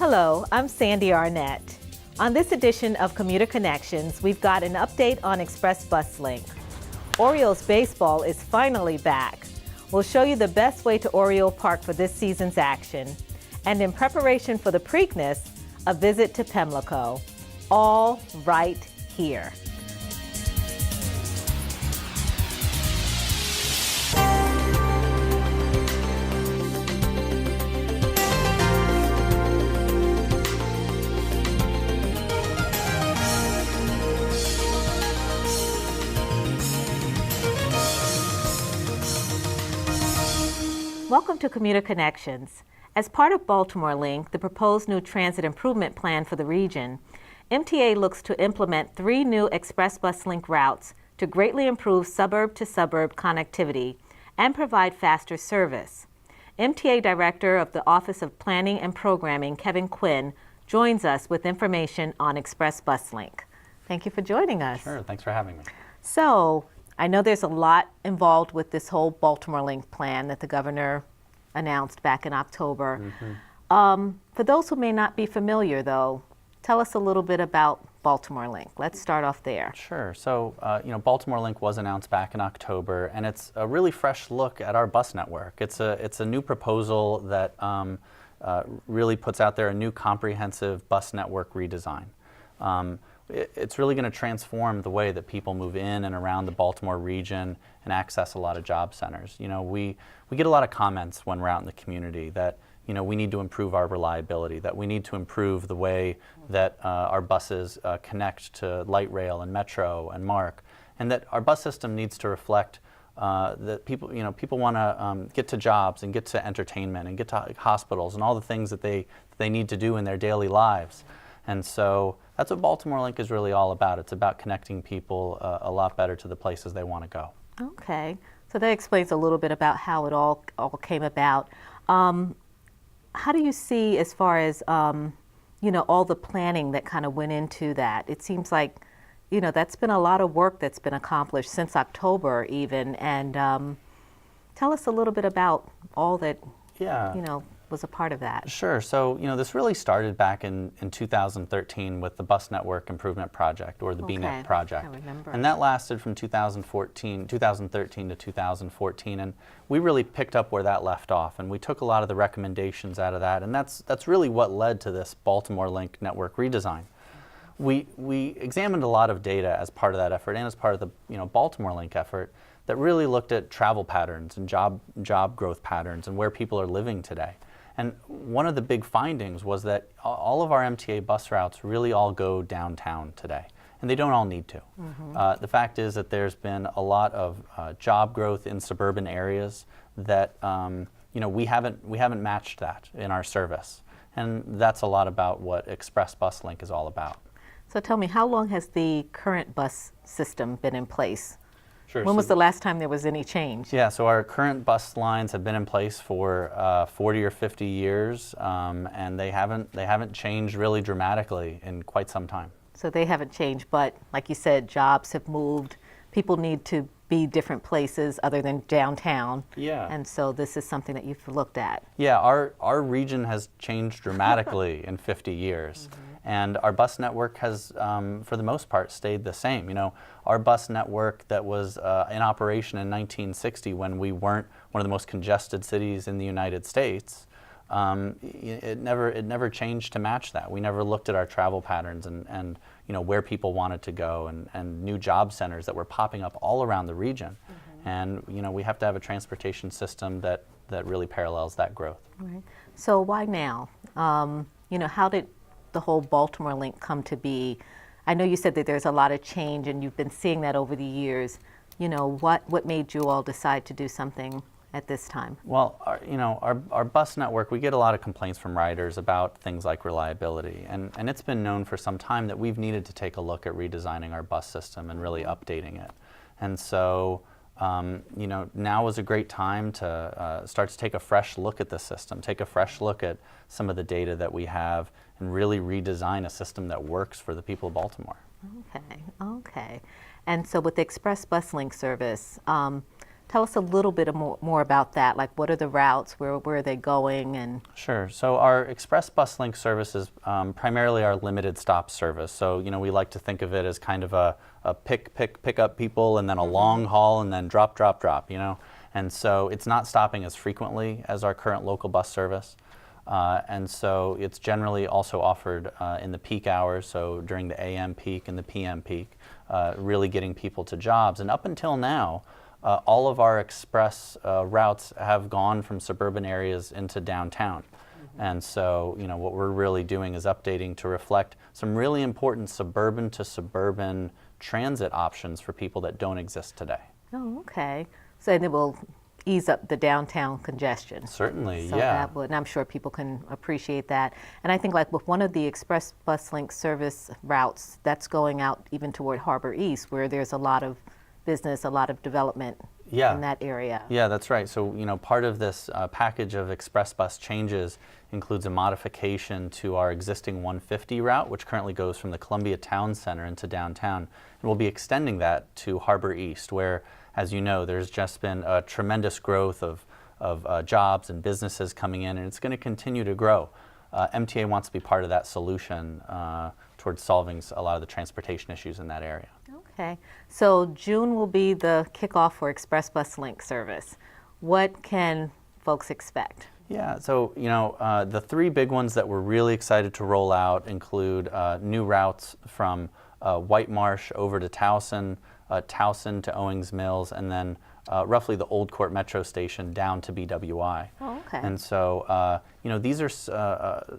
Hello, I'm Sandy Arnett. On this edition of Commuter Connections, we've got an update on Express BusLink. Orioles baseball is finally back. We'll show you the best way to Oriole Park for this season's action. And in preparation for the Preakness, a visit to Pimlico. All right here. Welcome to Commuter Connections. As part of Baltimore Link, the proposed new transit improvement plan for the region, MTA looks to implement 3 new Express BusLink routes to greatly improve suburb-to-suburb connectivity and provide faster service. MTA Director of the Office of Planning and Programming, Kevin Quinn, joins us with information on Express BusLink. Thank you for joining us. Sure, thanks for having me. So, I know there's a lot involved with this whole Baltimore Link plan that the governor announced back in October. For those who may not be familiar, though, tell us a little bit about Baltimore Link. Let's start off there. Sure. So, Baltimore Link was announced back in October, and it's a really fresh look at our bus network. It's a new proposal that really puts out there a new comprehensive bus network redesign. It's really going to transform the way that people move in and around the Baltimore region and access a lot of job centers. We get a lot of comments when we're out in the community that we need to improve our reliability, that we need to improve the way that our buses connect to light rail and metro and MARC, and that our bus system needs to reflect that people want to get to jobs and get to entertainment and get to hospitals and all the things that they need to do in their daily lives. And so that's what Baltimore Link is really all about. It's about connecting people a lot better to the places they want to go. Okay, so that explains a little bit about how it all came about. How do you see, as far as all the planning that kind of went into that? It seems like that's been a lot of work that's been accomplished since October even. And tell us a little bit about all that was a part of that. Sure. So, this really started back in 2013 with the Bus Network Improvement Project, or the BNIP project. I remember. And that lasted from 2013 to 2014, and we really picked up where that left off, and we took a lot of the recommendations out of that, and that's really what led to this Baltimore Link network redesign. We examined a lot of data as part of that effort and as part of the Baltimore Link effort that really looked at travel patterns and job growth patterns and where people are living today. And one of the big findings was that all of our MTA bus routes really all go downtown today, and they don't all need to. The fact is that there's been a lot of job growth in suburban areas that we haven't matched that in our service, and that's a lot about what Express BusLink is all about. So tell me, how long has the current bus system been in place? Sure. When was the last time there was any change? Yeah, so our current bus lines have been in place for 40 or 50 years, and they haven't changed really dramatically in quite some time. So they haven't changed, but like you said, jobs have moved. People need to be different places other than downtown. Yeah. And so this is something that you've looked at. Yeah, our region has changed dramatically in 50 years. And our bus network has, for the most part, stayed the same. Our bus network that was in operation in 1960, when we weren't one of the most congested cities in the United States, it never changed to match that. We never looked at our travel patterns and where people wanted to go and new job centers that were popping up all around the region. And we have to have a transportation system that really parallels that growth. Right. So why now? How did the whole Baltimore Link come to be? I know you said that there's a lot of change and you've been seeing that over the years. What made you all decide to do something at this time? Well, our bus network, we get a lot of complaints from riders about things like reliability, and it's been known for some time that we've needed to take a look at redesigning our bus system and really updating it. And so now is a great time to start to take a fresh look at the system, take a fresh look at some of the data that we have, and really redesign a system that works for the people of Baltimore. Okay. And so with the Express BusLink service, Tell us a little bit more about that. Like, what are the routes? Where are they going? And Sure. So our Express BusLink service is primarily our limited stop service. So, we like to think of it as kind of a pick up people, and then a long haul, and then drop. And so it's not stopping as frequently as our current local bus service. And so it's generally also offered in the peak hours, so during the AM peak and the PM peak, really getting people to jobs. And up until now, all of our express routes have gone from suburban areas into downtown. And so, what we're really doing is updating to reflect some really important suburban to suburban transit options for people that don't exist today. oh, okay. So it will ease up the downtown congestion. Certainly, So yeah. that would, and I'm sure people can appreciate that. And I think like with one of the Express BusLink service routes, that's going out even toward Harbor East, where there's a lot of business, a lot of development Yeah. in that area. Yeah, that's right. So, part of this package of express bus changes includes a modification to our existing 150 route, which currently goes from the Columbia Town Center into downtown. And we'll be extending that to Harbor East, where, as you know, there's just been a tremendous growth of jobs and businesses coming in, and it's going to continue to grow. MTA wants to be part of that solution towards solving a lot of the transportation issues in that area. Okay. So June will be the kickoff for Express BusLink service. What can folks expect? Yeah, so the three big ones that we're really excited to roll out include new routes from White Marsh over to Towson, Towson to Owings Mills, and then roughly the Old Court Metro Station down to BWI. Oh, okay. And so these are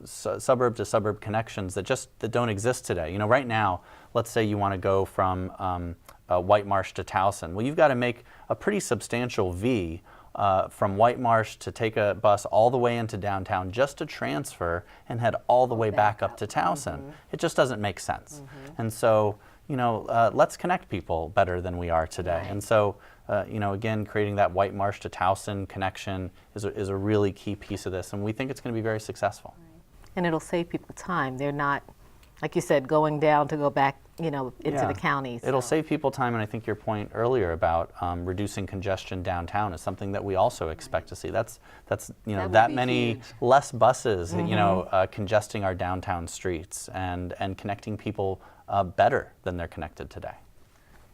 suburb to suburb connections that don't exist today. Right now, let's say you want to go from White Marsh to Towson. Well, you've got to make a pretty substantial V from White Marsh to take a bus all the way into downtown just to transfer and head all the way back up to Towson. It just doesn't make sense. And so, let's connect people better than we are today. Right. And so, again, creating that White Marsh to Towson connection is a really key piece of this, and we think it's going to be very successful. And it'll save people time. They're not, like you said, going down to go back, into the counties. It'll save people time, and I think your point earlier about reducing congestion downtown is something that we also expect to see. That's that many huge. less buses, congesting our downtown streets and connecting people better than they're connected today.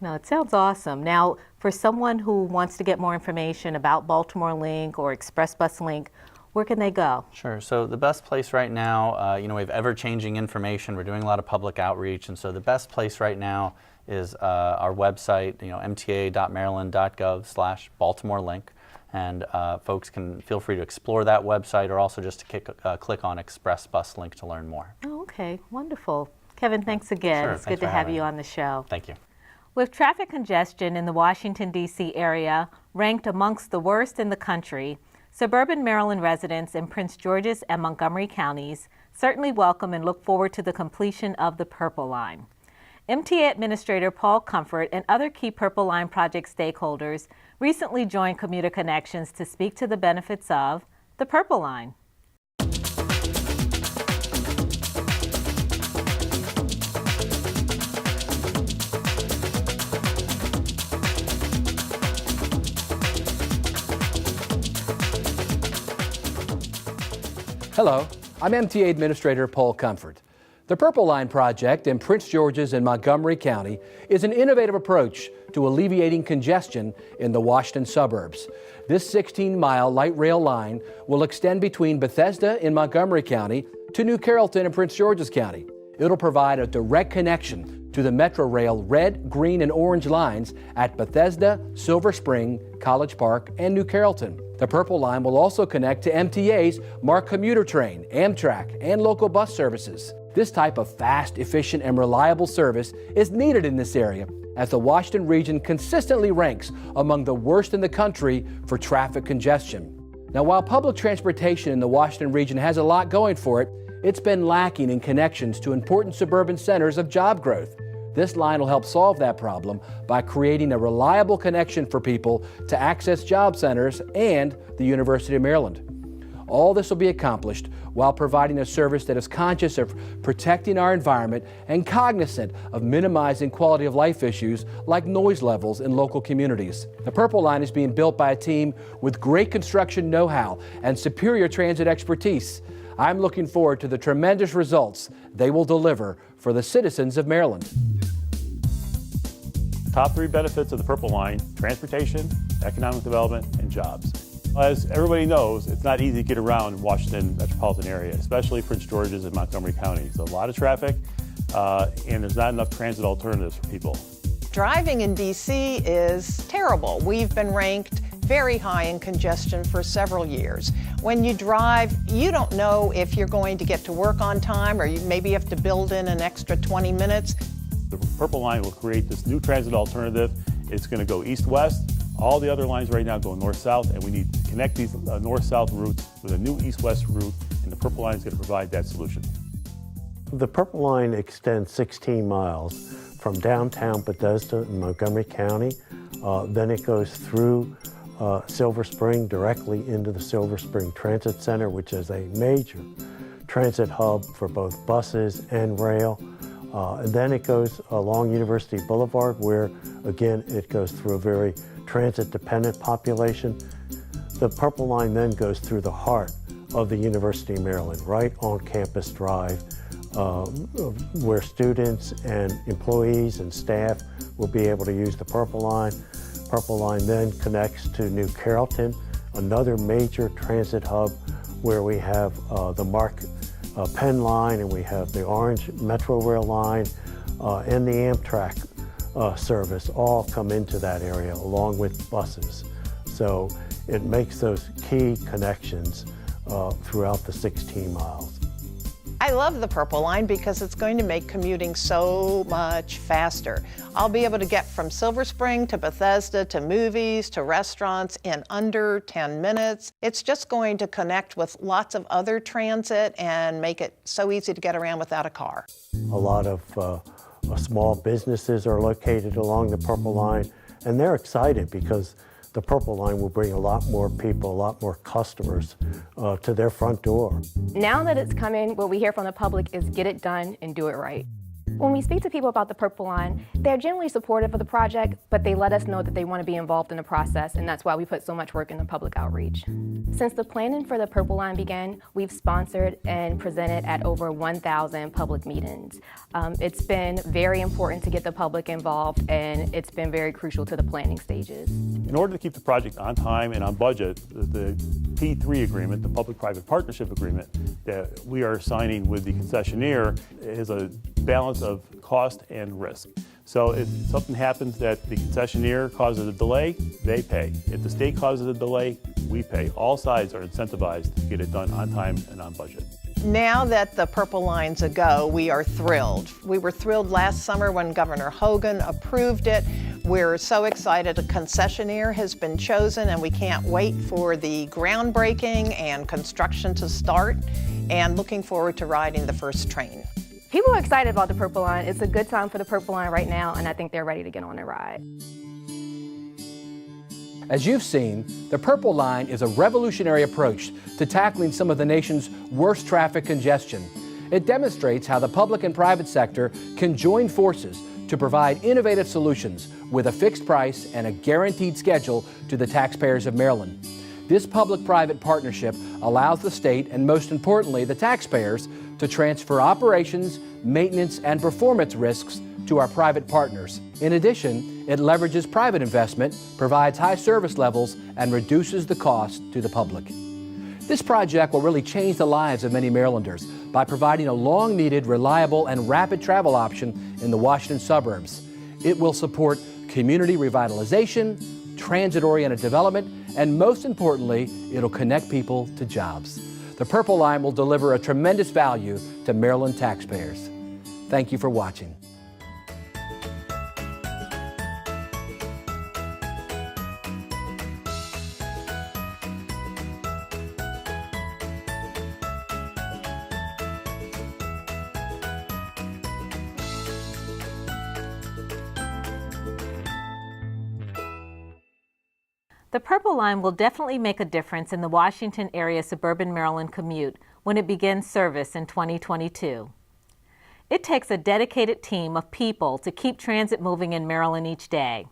No, it sounds awesome. Now, for someone who wants to get more information about Baltimore Link or Express BusLink, where can they go? Sure. So the best place right now, we have ever-changing information. We're doing a lot of public outreach, and so the best place right now is our website, mta.maryland.gov/BaltimoreLink, and folks can feel free to explore that website, or also just to click on Express BusLink to learn more. Oh, okay. Wonderful. Kevin, thanks again. Sure. It's Thanks good to for have having you me. on the show. Thank you. With traffic congestion in the Washington, D.C. area ranked amongst the worst in the country, suburban Maryland residents in Prince George's and Montgomery counties certainly welcome and look forward to the completion of the Purple Line. MTA Administrator Paul Comfort and other key Purple Line project stakeholders recently joined Commuter Connections to speak to the benefits of the Purple Line. Hello, I'm MTA Administrator Paul Comfort. The Purple Line project in Prince George's and Montgomery County is an innovative approach to alleviating congestion in the Washington suburbs. This 16-mile light rail line will extend between Bethesda in Montgomery County to New Carrollton in Prince George's County. It'll provide a direct connection to the Metro Rail red, green, and orange lines at Bethesda, Silver Spring, College Park, and New Carrollton. The Purple Line will also connect to MTA's MARC commuter train, Amtrak, and local bus services. This type of fast, efficient, and reliable service is needed in this area, as the Washington region consistently ranks among the worst in the country for traffic congestion. Now, while public transportation in the Washington region has a lot going for it, it's been lacking in connections to important suburban centers of job growth. This line will help solve that problem by creating a reliable connection for people to access job centers and the University of Maryland. All this will be accomplished while providing a service that is conscious of protecting our environment and cognizant of minimizing quality of life issues like noise levels in local communities. The Purple Line is being built by a team with great construction know-how and superior transit expertise. I'm looking forward to the tremendous results they will deliver for the citizens of Maryland. Top 3 benefits of the Purple Line: transportation, economic development, and jobs. As everybody knows, it's not easy to get around in Washington metropolitan area, especially Prince George's and Montgomery counties. There's a lot of traffic, and there's not enough transit alternatives for people. Driving in DC is terrible. We've been ranked very high in congestion for several years. When you drive, you don't know if you're going to get to work on time, or you maybe have to build in an extra 20 minutes. The Purple Line will create this new transit alternative. It's going to go east-west. All the other lines right now go north-south, and we need to connect these north-south routes with a new east-west route, and the Purple Line is going to provide that solution. The Purple Line extends 16 miles from downtown Bethesda in Montgomery County. Then it goes through Silver Spring directly into the Silver Spring Transit Center, which is a major transit hub for both buses and rail. And then it goes along University Boulevard, where again it goes through a very transit-dependent population. The Purple Line then goes through the heart of the University of Maryland, right on Campus Drive, where students and employees and staff will be able to use the Purple Line. Purple Line then connects to New Carrollton, another major transit hub where we have the MARC Penn line, and we have the Orange Metro Rail line, and the Amtrak service all come into that area along with buses. So it makes those key connections throughout the 16 miles. I love the Purple Line because it's going to make commuting so much faster. I'll be able to get from Silver Spring to Bethesda to movies to restaurants in under 10 minutes. It's just going to connect with lots of other transit and make it so easy to get around without a car. A lot of small businesses are located along the Purple Line, and they're excited because the Purple Line will bring a lot more people, a lot more customers to their front door. Now that it's coming, what we hear from the public is get it done and do it right. When we speak to people about the Purple Line, they're generally supportive of the project, but they let us know that they want to be involved in the process, and that's why we put so much work into public outreach. Since the planning for the Purple Line began, we've sponsored and presented at over 1,000 public meetings. It's been very important to get the public involved, and it's been very crucial to the planning stages. In order to keep the project on time and on budget, the P3 agreement, the public-private partnership agreement that we are signing with the concessionaire, is a balance of cost and risk. So if something happens that the concessionaire causes a delay, they pay. If the state causes a delay, we pay. All sides are incentivized to get it done on time and on budget. Now that the Purple Line's a go, we are thrilled. We were thrilled last summer when Governor Hogan approved it. We're so excited a concessionaire has been chosen, and we can't wait for the groundbreaking and construction to start, and looking forward to riding the first train. People are excited about the Purple Line. It's a good time for the Purple Line right now, and I think they're ready to get on their ride. As you've seen, the Purple Line is a revolutionary approach to tackling some of the nation's worst traffic congestion. It demonstrates how the public and private sector can join forces to provide innovative solutions with a fixed price and a guaranteed schedule to the taxpayers of Maryland. This public-private partnership allows the state, and most importantly, the taxpayers, to transfer operations, maintenance, and performance risks to our private partners. In addition, it leverages private investment, provides high service levels, and reduces the cost to the public. This project will really change the lives of many Marylanders by providing a long-needed, reliable, and rapid travel option in the Washington suburbs. It will support community revitalization, transit-oriented development, and most importantly, it'll connect people to jobs. The Purple Line will deliver a tremendous value to Maryland taxpayers. Thank you for watching. The Purple Line will definitely make a difference in the Washington area suburban Maryland commute when it begins service in 2022. It takes a dedicated team of people to keep transit moving in Maryland each day.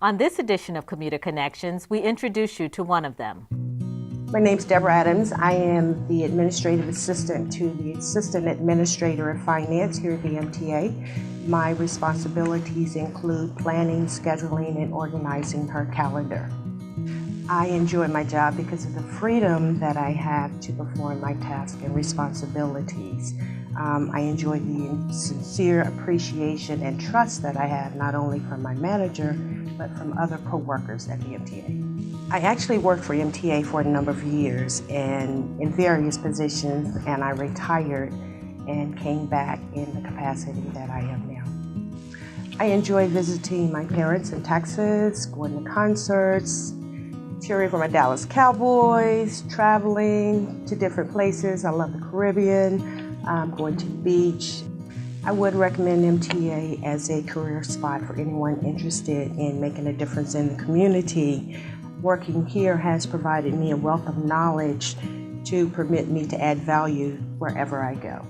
On this edition of Commuter Connections, we introduce you to one of them. My name's Deborah Adams. I am the administrative assistant to the Assistant Administrator of Finance here at the MTA. My responsibilities include planning, scheduling, and organizing her calendar. I enjoy my job because of the freedom that I have to perform my tasks and responsibilities. I enjoy the sincere appreciation and trust that I have not only from my manager, but from other co-workers at the MTA. I actually worked for MTA for a number of years and in various positions, and I retired and came back in the capacity that I am now. I enjoy visiting my parents in Texas, going to concerts, cheering for my Dallas Cowboys, traveling to different places. I love the Caribbean, going to the beach. I would recommend MTA as a career spot for anyone interested in making a difference in the community. Working here has provided me a wealth of knowledge to permit me to add value wherever I go.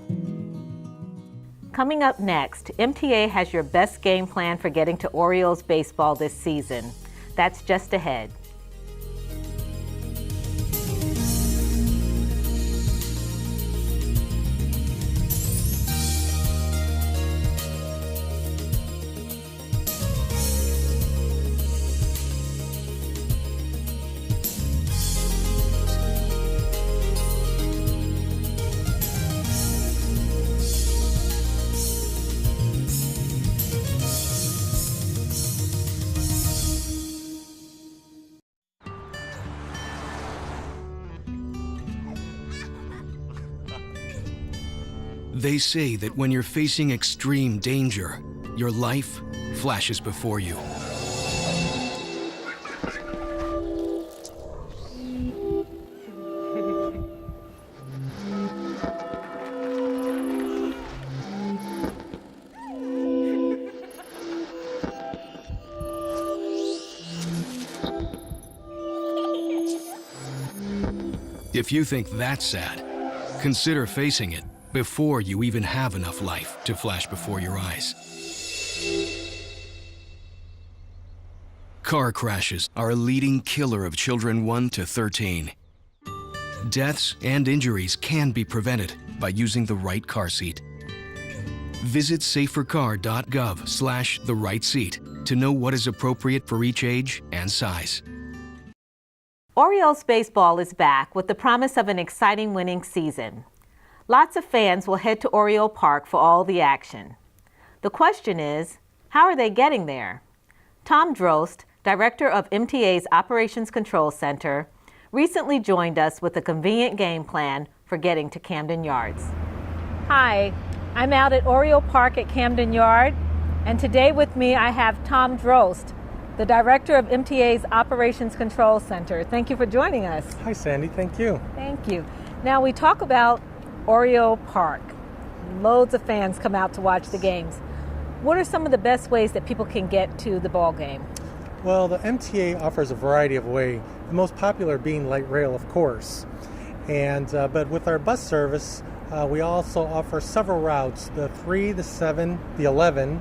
Coming up next, MTA has your best game plan for getting to Orioles baseball this season. That's just ahead. They say that when you're facing extreme danger, your life flashes before you. If you think that's sad, consider facing it before you even have enough life to flash before your eyes. Car crashes are a leading killer of children 1 to 13. Deaths and injuries can be prevented by using the right car seat. Visit safercar.gov/the-right-seat to know what is appropriate for each age and size. Orioles baseball is back with the promise of an exciting winning season. Lots of fans will head to Oriole Park for all the action. The question is, how are they getting there? Tom Drost, director of MTA's Operations Control Center, recently joined us with a convenient game plan for getting to Camden Yards. Hi, I'm out at Oriole Park at Camden Yard, and today with me I have Tom Drost, the director of MTA's Operations Control Center. Thank you for joining us. Hi, Sandy. Thank you. Thank you. Now we talk about Oriole Park. Loads of fans come out to watch the games. What are some of the best ways that people can get to the ball game? Well, the MTA offers a variety of ways, the most popular being light rail, of course. But with our bus service, we also offer several routes, the 3, the 7, the 11,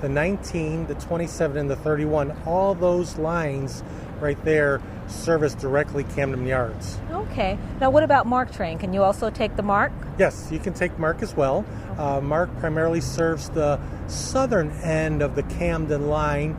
the 19, the 27, and the 31. All those lines right there service directly Camden Yards. Okay. Now what about MARC train? Can you also take the MARC? Yes, you can take MARC as well. MARC primarily serves the southern end of the Camden line,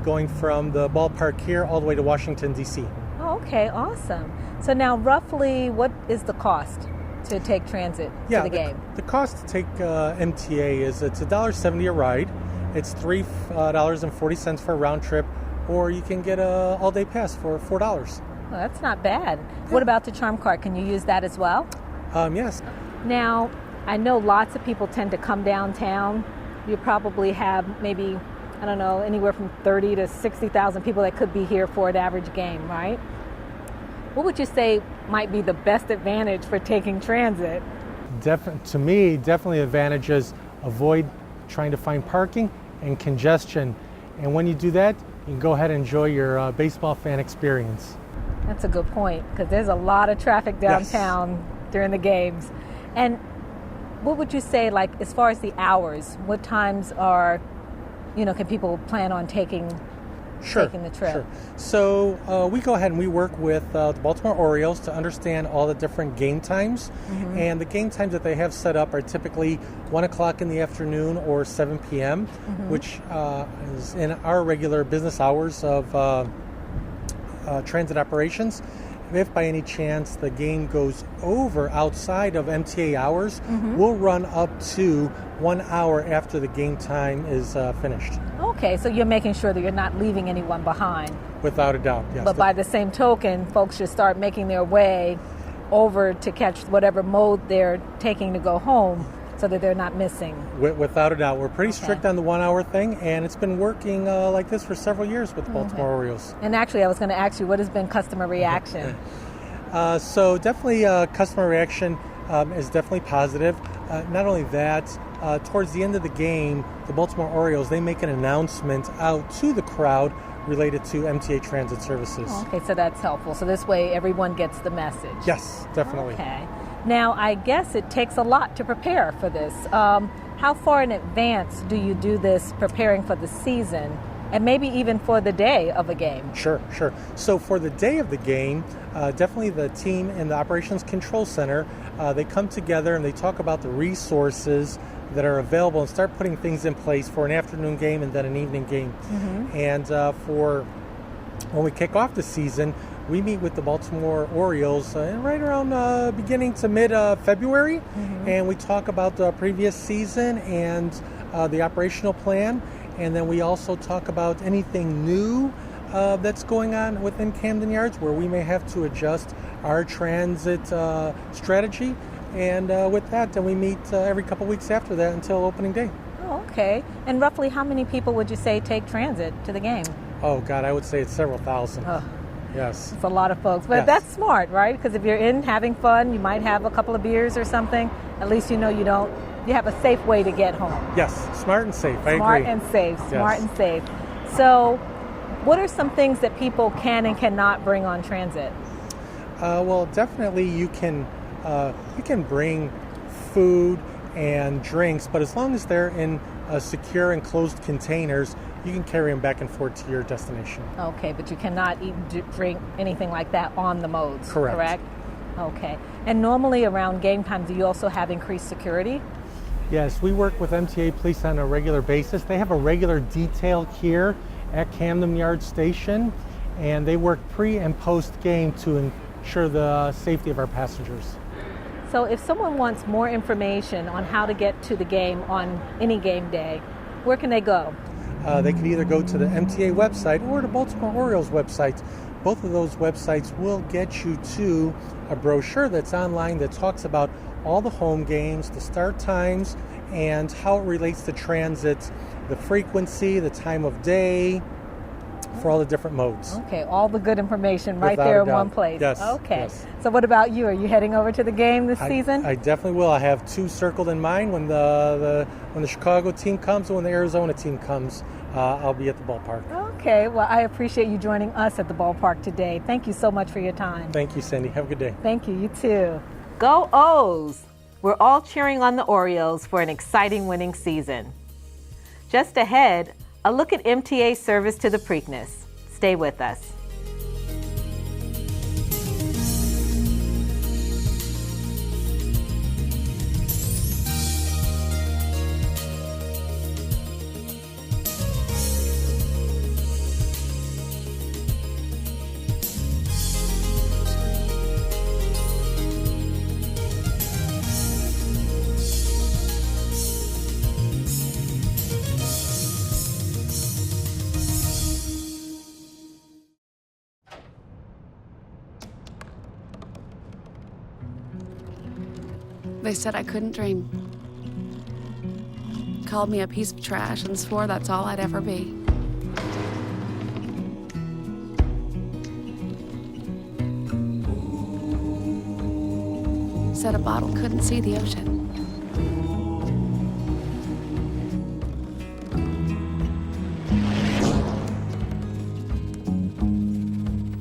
going from the ballpark here all the way to Washington, D.C. Oh, okay, awesome. So now roughly what is the cost to take transit to the game? The cost to take MTA is it's $1.70 a ride. It's $3.40 for a round trip, or you can get an all-day pass for $4. Well, that's not bad. What about the Charm Card? Can you use that as well? Yes. Now, I know lots of people tend to come downtown. You probably have maybe, I don't know, anywhere from 30 to 60,000 people that could be here for an average game, right? What would you say might be the best advantage for taking transit? To me, definitely advantages avoid trying to find parking and congestion. And when you do that, you can go ahead and enjoy your baseball fan experience. That's a good point, because there's a lot of traffic downtown during the games. And what would you say, like, as far as the hours, what times are, can people plan on taking the trip? Sure. So we go ahead and we work with the Baltimore Orioles to understand all the different game times. Mm-hmm. And the game times that they have set up are typically 1 o'clock in the afternoon or 7 p.m., Mm-hmm. which is in our regular business hours of transit operations. If by any chance the game goes over outside of MTA hours, Mm-hmm. we'll run up to 1 hour after the game time is finished. Okay, so you're making sure that you're not leaving anyone behind. Without a doubt, yes. But by the same token, folks should start making their way over to catch whatever mode they're taking to go home so that they're not missing. Without a doubt. We're pretty strict on the 1 hour thing, and it's been working like this for several years with the Baltimore Orioles. And actually, I was going to ask you, what has been customer reaction? So definitely customer reaction is definitely positive. Not only that, towards the end of the game, the Baltimore Orioles, they make an announcement out to the crowd related to MTA transit services. Okay, so that's helpful. So this way everyone gets the message. Yes, definitely. Okay. Now, I guess it takes a lot to prepare for this. How far in advance do you do this preparing for the season and maybe even for the day of a game? Sure. So for the day of the game, definitely the team in the Operations Control Center, they come together and they talk about the resources that are available and start putting things in place for an afternoon game and then an evening game. Mm-hmm. And for when we kick off the season, we meet with the Baltimore Orioles right around beginning to mid-February, Mm-hmm. and we talk about the previous season and the operational plan, and then we also talk about anything new that's going on within Camden Yards where we may have to adjust our transit strategy. And with that, then we meet every couple weeks after that until opening day. Oh, okay. And roughly how many people would you say take transit to the game? Oh, God, I would say it's several thousand. Oh. Yes. It's a lot of folks. But Yes. that's smart, right? Because if you're in having fun, you might have a couple of beers or something. At least you have a safe way to get home. Yes, smart and safe. I Smart agree. and safe. Yes. Smart and safe. So what are some things that people can and cannot bring on transit? Well, definitely you can bring food and drinks, but as long as they're in secure and closed containers, you can carry them back and forth to your destination. Okay, but you cannot eat, drink, anything like that on the modes, correct? Okay. And normally around game time, do you also have increased security? Yes, we work with MTA Police on a regular basis. They have a regular detail here at Camden Yards Station, and they work pre and post game to ensure the safety of our passengers. So if someone wants more information on how to get to the game on any game day, where can they go? They can either go to the MTA website or the Baltimore Orioles website. Both of those websites will get you to a brochure that's online that talks about all the home games, the start times, and how it relates to transit, the frequency, the time of day, for all the different modes. Okay, all the good information right Without there a in doubt. one place. Yes. Okay. Yes. So what about you? Are you heading over to the game this season? I definitely will. I have two circled in mind. When the Chicago team comes and when the Arizona team comes, I'll be at the ballpark. Okay, well, I appreciate you joining us at the ballpark today. Thank you so much for your time. Thank you, Cindy. Have a good day. Thank you. You too. Go O's! We're all cheering on the Orioles for an exciting winning season. Just ahead, a look at MTA's service to the Preakness. Stay with us. They said I couldn't dream. Called me a piece of trash and swore that's all I'd ever be. Said a bottle couldn't see the ocean.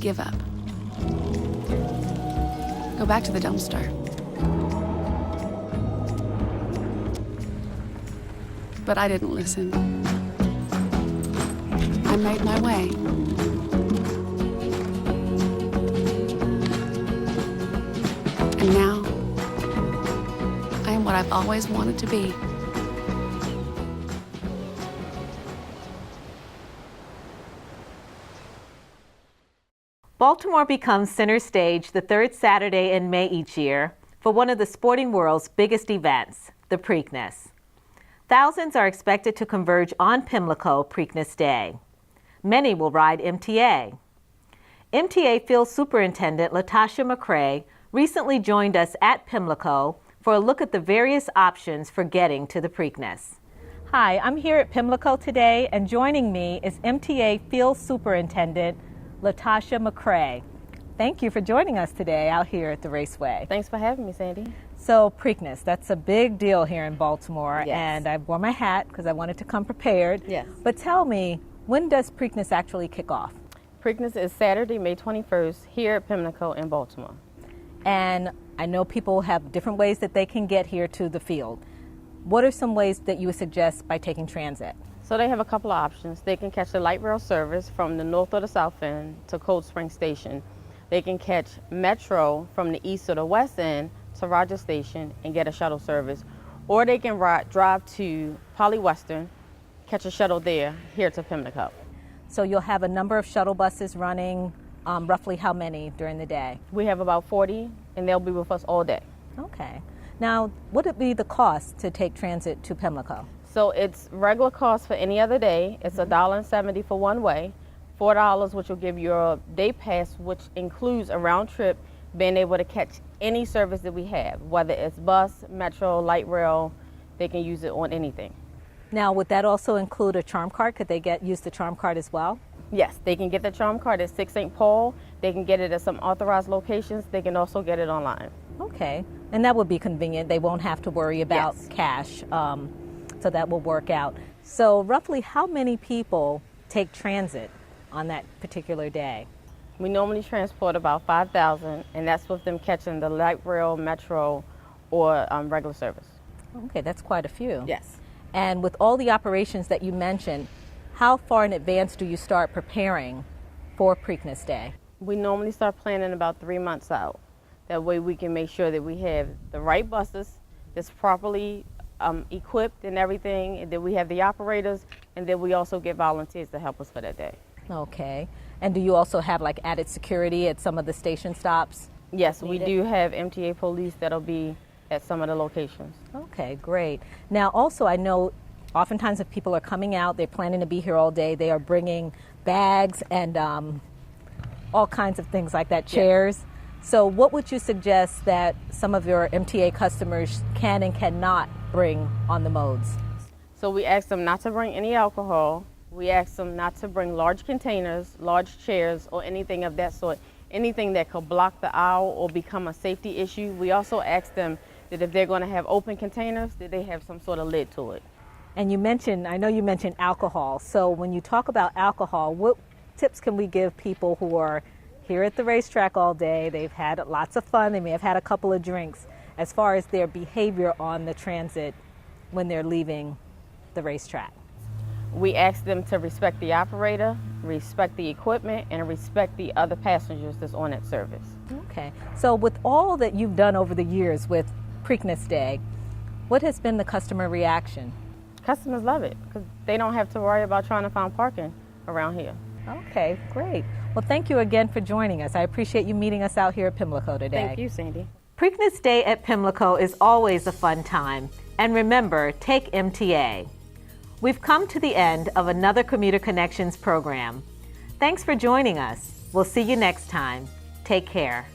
give up. Go back to the dumpster. But I didn't listen. I made my way. And now, I am what I've always wanted to be. Baltimore becomes center stage the third Saturday in May each year for one of the sporting world's biggest events, the Preakness. Thousands are expected to converge on Pimlico Preakness Day. Many will ride MTA. MTA Field Superintendent Latasha McCrae recently joined us at Pimlico for a look at the various options for getting to the Preakness. Hi, I'm here at Pimlico today, and joining me is MTA Field Superintendent Latasha McCrae. Thank you for joining us today out here at the Raceway. Thanks for having me, Sandy. So Preakness, that's a big deal here in Baltimore, Yes. and I wore my hat because I wanted to come prepared. Yes. But tell me, when does Preakness actually kick off? Preakness is Saturday, May 21st, here at Pimlico in Baltimore. And I know people have different ways that they can get here to the field. What are some ways that you would suggest by taking transit? So they have a couple of options. They can catch the light rail service from the north or the south end to Cold Spring Station. They can catch Metro from the east or the west end to Rogers Station and get a shuttle service. Or they can drive to Poly Western, catch a shuttle there, here to Pimlico. So you'll have a number of shuttle buses running, roughly how many during the day? We have about 40, and they'll be with us all day. Okay. Now, what would be the cost to take transit to Pimlico? So it's regular cost for any other day. It's $1.70 for one way, $4 which will give you a day pass, which includes a round trip, being able to catch any service that we have, whether it's bus, metro, light rail. They can use it on anything. Now, would that also include a charm card? Could they use the charm card as well? Yes, they can get the charm card at 6 St. Paul. They can get it at some authorized locations. They can also get it online. Okay, and that would be convenient. They won't have to worry about Yes. cash, so that will work out. So roughly how many people take transit on that particular day? We normally transport about 5,000, and that's with them catching the light rail, metro, or regular service. Okay, that's quite a few. Yes. And with all the operations that you mentioned, how far in advance do you start preparing for Preakness Day? We normally start planning about 3 months out. That way we can make sure that we have the right buses that's properly equipped and everything, and that we have the operators, and then we also get volunteers to help us for that day. Okay. And do you also have like added security at some of the station stops? Yes, we Needed? do have MTA police that'll be at some of the locations. Okay, great. Now also I know oftentimes if people are coming out, they're planning to be here all day, they are bringing bags and all kinds of things like that, chairs. So what would you suggest that some of your MTA customers can and cannot bring on the modes? So we ask them not to bring any alcohol. We ask them not to bring large containers, large chairs, or anything of that sort, anything that could block the aisle or become a safety issue. We also ask them that if they're going to have open containers, that they have some sort of lid to it. And you mentioned, I know you mentioned alcohol. So when you talk about alcohol, what tips can we give people who are here at the racetrack all day? They've had lots of fun. They may have had a couple of drinks as far as their behavior on the transit when they're leaving the racetrack. We ask them to respect the operator, respect the equipment, and respect the other passengers that's on that service. Okay. So with all that you've done over the years with Preakness Day, what has been the customer reaction? Customers love it because they don't have to worry about trying to find parking around here. Okay, great. Well, thank you again for joining us. I appreciate you meeting us out here at Pimlico today. Thank you, Sandy. Preakness Day at Pimlico is always a fun time. And remember, take MTA. We've come to the end of another Commuter Connections program. Thanks for joining us. We'll see you next time. Take care.